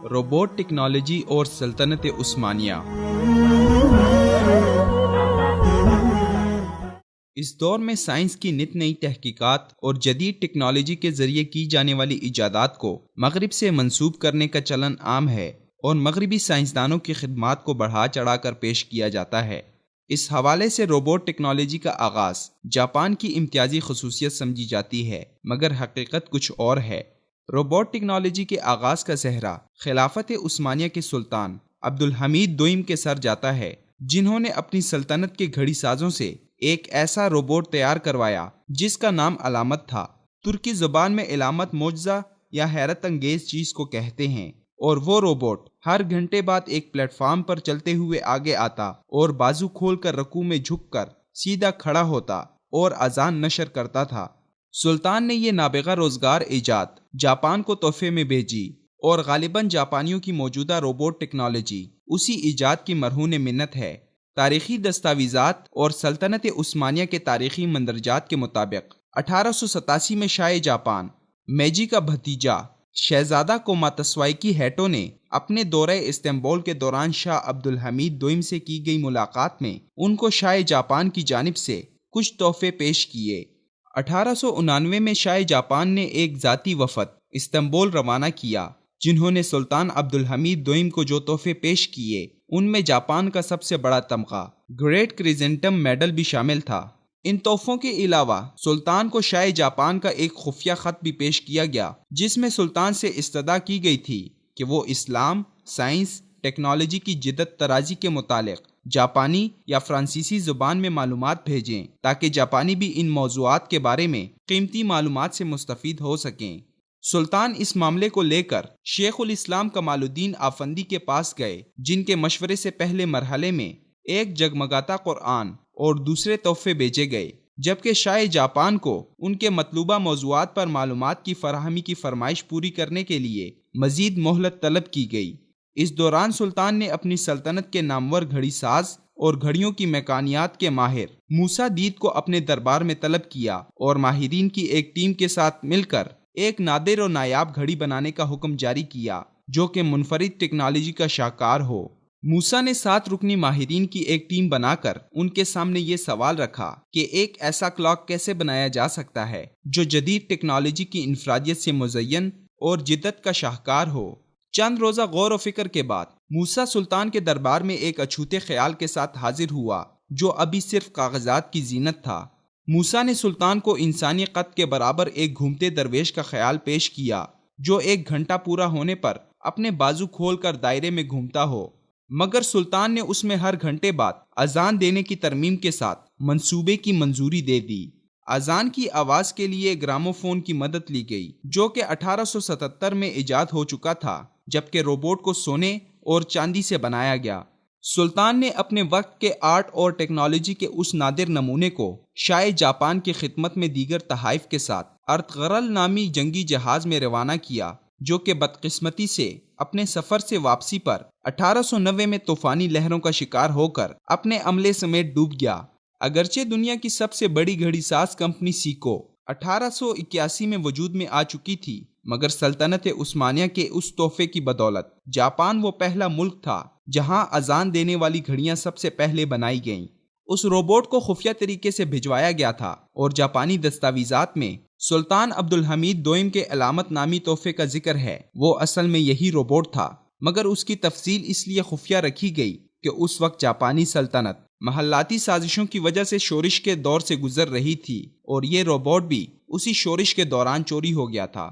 Robot technology اور سلطنت عثمانیہ۔ اس دور میں سائنس کی نت نئی تحقیقات اور جدید ٹیکنالوجی کے ذریعے کی جانے والی ایجادات کو مغرب سے منسوب کرنے کا چلن عام ہے اور مغربی سائنسدانوں کی خدمات کو بڑھا چڑھا کر پیش کیا جاتا ہے۔ اس حوالے سے روبوٹ ٹیکنالوجی کا آغاز جاپان کی امتیازی خصوصیت سمجھی جاتی ہے، مگر حقیقت کچھ اور ہے۔ روبوٹ ٹیکنالوجی کے آغاز کا صحرا خلافت عثمانیہ کے سلطان عبدالحمید دوئم کے سر جاتا ہے، جنہوں نے اپنی سلطنت کے گھڑی سازوں سے ایک ایسا روبوٹ تیار کروایا جس کا نام علامت تھا۔ ترکی زبان میں علامت معجزہ یا حیرت انگیز چیز کو کہتے ہیں، اور وہ روبوٹ ہر گھنٹے بعد ایک پلیٹ فارم پر چلتے ہوئے آگے آتا اور بازو کھول کر رکوع میں جھک کر سیدھا کھڑا ہوتا اور اذان نشر کرتا تھا۔ سلطان نے یہ نابغہ روزگار ایجاد جاپان کو تحفے میں بھیجی، اور غالباً جاپانیوں کی موجودہ روبوٹ ٹیکنالوجی اسی ایجاد کی مرہون منت ہے۔ تاریخی دستاویزات اور سلطنت عثمانیہ کے تاریخی مندرجات کے مطابق 1887 میں شاہ جاپان میجی کا بھتیجا شہزادہ کوماتسوائکی ہیٹو نے اپنے دورہ استنبول کے دوران شاہ عبدالحمید دوئم سے کی گئی ملاقات میں ان کو شاہ جاپان کی جانب سے کچھ تحفے پیش کیے۔ 1899 میں شاہ جاپان نے ایک ذاتی وفد استنبول روانہ کیا، جنہوں نے سلطان عبدالحمید دوئم کو جو تحفے پیش کیے ان میں جاپان کا سب سے بڑا تمغہ گریٹ کرزنٹم میڈل بھی شامل تھا۔ ان تحفوں کے علاوہ سلطان کو شاہ جاپان کا ایک خفیہ خط بھی پیش کیا گیا، جس میں سلطان سے استدعا کی گئی تھی کہ وہ اسلام، سائنس، ٹیکنالوجی کی جدت طرازی کے متعلق جاپانی یا فرانسیسی زبان میں معلومات بھیجیں تاکہ جاپانی بھی ان موضوعات کے بارے میں قیمتی معلومات سے مستفید ہو سکیں۔ سلطان اس معاملے کو لے کر شیخ الاسلام کمال الدین آفندی کے پاس گئے، جن کے مشورے سے پہلے مرحلے میں ایک جگمگاتا قرآن اور دوسرے تحفے بھیجے گئے، جبکہ شاہ جاپان کو ان کے مطلوبہ موضوعات پر معلومات کی فراہمی کی فرمائش پوری کرنے کے لیے مزید مہلت طلب کی گئی۔ اس دوران سلطان نے اپنی سلطنت کے نامور گھڑی ساز اور گھڑیوں کی میکانیات کے ماہر موسیٰ دید کو اپنے دربار میں طلب کیا اور ماہرین کی ایک ٹیم کے ساتھ مل کر ایک نادر و نایاب گھڑی بنانے کا حکم جاری کیا جو کہ منفرد ٹیکنالوجی کا شاہکار ہو۔ موسیٰ نے 7 رکنی ماہرین کی ایک ٹیم بنا کر ان کے سامنے یہ سوال رکھا کہ ایک ایسا کلاک کیسے بنایا جا سکتا ہے جو جدید ٹیکنالوجی کی انفرادیت سے مزین اور جدت کا شاہکار ہو۔ چند روزہ غور و فکر کے بعد موسیٰ سلطان کے دربار میں ایک اچھوتے خیال کے ساتھ حاضر ہوا جو ابھی صرف کاغذات کی زینت تھا۔ موسیٰ نے سلطان کو انسانی قد کے برابر ایک گھومتے درویش کا خیال پیش کیا جو 1 گھنٹہ پورا ہونے پر اپنے بازو کھول کر دائرے میں گھومتا ہو، مگر سلطان نے اس میں ہر گھنٹے بعد اذان دینے کی ترمیم کے ساتھ منصوبے کی منظوری دے دی۔ اذان کی آواز کے لیے گراموفون کی مدد لی گئی جو کہ 1877 میں ایجاد ہو چکا تھا، جبکہ روبوٹ کو سونے اور چاندی سے بنایا گیا۔ سلطان نے اپنے وقت کے آرٹ اور ٹیکنالوجی کے اس نادر نمونے کو شاہ جاپان کی خدمت میں دیگر تحائف کے ساتھ ارطغرل نامی جنگی جہاز میں روانہ کیا، جو کہ بدقسمتی سے اپنے سفر سے واپسی پر 1890 میں طوفانی لہروں کا شکار ہو کر اپنے عملے سمیت ڈوب گیا۔ اگرچہ دنیا کی سب سے بڑی گھڑی ساز کمپنی سیکو 1881 میں وجود میں آ چکی تھی، مگر سلطنت عثمانیہ کے اس تحفے کی بدولت جاپان وہ پہلا ملک تھا جہاں اذان دینے والی گھڑیاں سب سے پہلے بنائی گئیں۔ اس روبوٹ کو خفیہ طریقے سے بھجوایا گیا تھا اور جاپانی دستاویزات میں سلطان عبدالحمید دوئم کے علامت نامی تحفے کا ذکر ہے۔ وہ اصل میں یہی روبوٹ تھا، مگر اس کی تفصیل اس لیے خفیہ رکھی گئی کہ اس وقت جاپانی سلطنت محلاتی سازشوں کی وجہ سے شورش کے دور سے گزر رہی تھی اور یہ روبوٹ بھی اسی شورش کے دوران چوری ہو گیا تھا۔